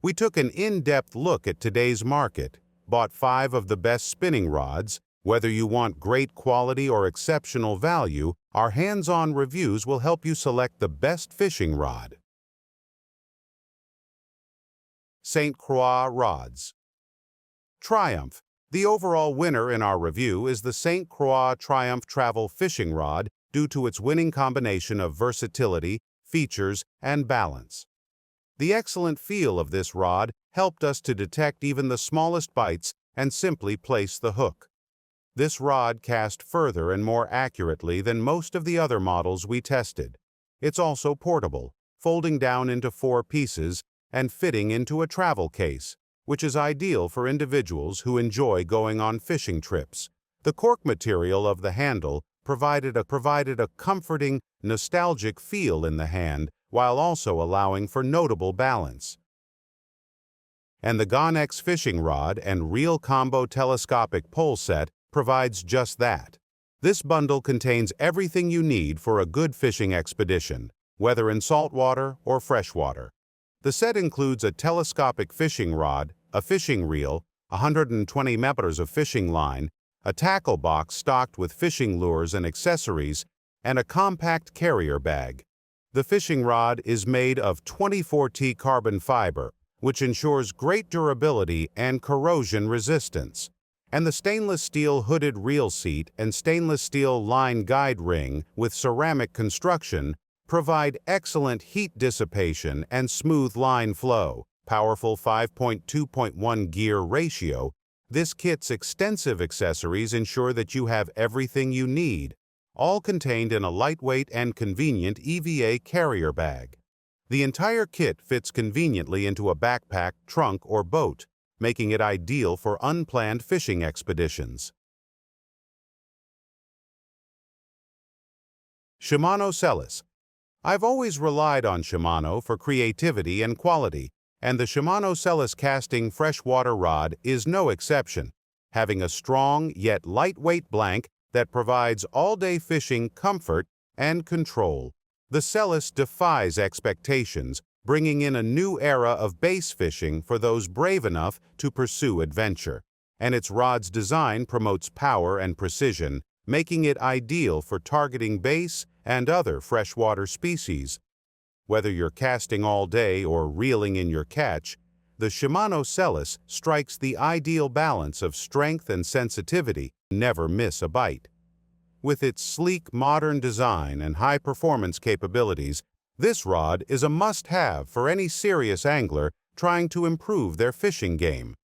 We took an in-depth look at today's market, bought 5 of the best spinning rods. Whether you want great quality or exceptional value, our hands-on reviews will help you select the best fishing rod. St. Croix Rods. Triumph. The overall winner in our review is the St. Croix Triumph Travel fishing rod due to its winning combination of versatility, features, and balance. The excellent feel of this rod helped us to detect even the smallest bites and simply place the hook. This rod cast further and more accurately than most of the other models we tested. It's also portable, folding down into 4 pieces and fitting into a travel case, which is ideal for individuals who enjoy going on fishing trips. The cork material of the handle provided a comforting, nostalgic feel in the hand while also allowing for notable balance. And the Gonex fishing rod and reel combo telescopic pole set provides just that. This bundle contains everything you need for a good fishing expedition, whether in saltwater or freshwater. The set includes a telescopic fishing rod, a fishing reel, 120 meters of fishing line, a tackle box stocked with fishing lures and accessories, and a compact carrier bag. The fishing rod is made of 24T carbon fiber, which ensures great durability and corrosion resistance. And the stainless steel hooded reel seat and stainless steel line guide ring with ceramic construction provide excellent heat dissipation and smooth line flow. Powerful 5.2.1 gear ratio. This kit's extensive accessories ensure that you have everything you need, all contained in a lightweight and convenient EVA carrier bag. The entire kit fits conveniently into a backpack, trunk, or boat, making it ideal for unplanned fishing expeditions. Shimano Celis. I've always relied on Shimano for creativity and quality, and the Shimano Celis casting freshwater rod is no exception, having a strong yet lightweight blank that provides all-day fishing comfort and control. The Celis defies expectations, bringing in a new era of bass fishing for those brave enough to pursue adventure, and its rod's design promotes power and precision, making it ideal for targeting bass and other freshwater species. Whether you're casting all day or reeling in your catch, the Shimano Celis strikes the ideal balance of strength and sensitivity. Never miss a bite. With its sleek, modern design and high-performance capabilities, this rod is a must-have for any serious angler trying to improve their fishing game.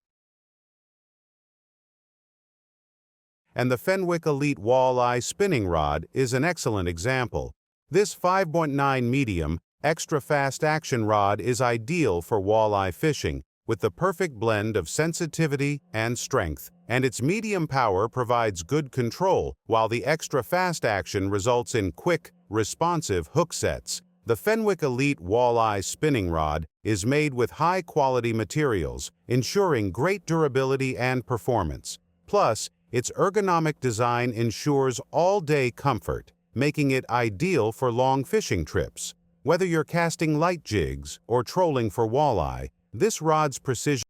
And the Fenwick Elite Walleye Spinning Rod is an excellent example. This 5.9 medium, extra-fast action rod is ideal for walleye fishing, with the perfect blend of sensitivity and strength, and its medium power provides good control, while the extra-fast action results in quick, responsive hook sets. The Fenwick Elite Walleye Spinning Rod is made with high-quality materials, ensuring great durability and performance. Plus, its ergonomic design ensures all-day comfort, making it ideal for long fishing trips. Whether you're casting light jigs or trolling for walleye, this rod's precision.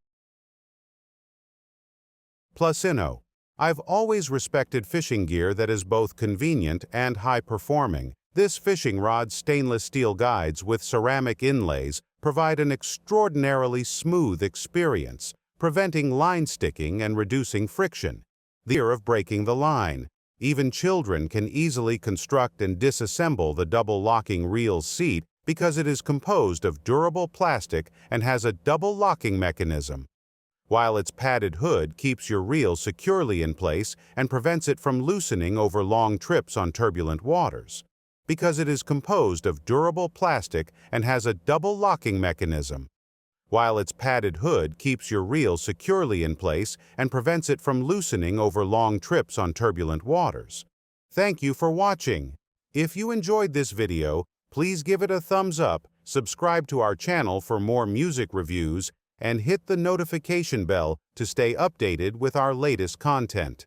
Plusino. I've always respected fishing gear that is both convenient and high-performing. This fishing rod's stainless steel guides with ceramic inlays provide an extraordinarily smooth experience, preventing line sticking and reducing friction. The fear of breaking the line. Even children can easily construct and disassemble the double-locking reel seat because it is composed of durable plastic and has a double locking mechanism, while its padded hood keeps your reel securely in place and prevents it from loosening over long trips on turbulent waters. Because it is composed of durable plastic and has a double locking mechanism, while its padded hood keeps your reel securely in place and prevents it from loosening over long trips on turbulent waters. Thank you for watching. If you enjoyed this video, please give it a thumbs up, subscribe to our channel for more music reviews, and hit the notification bell to stay updated with our latest content.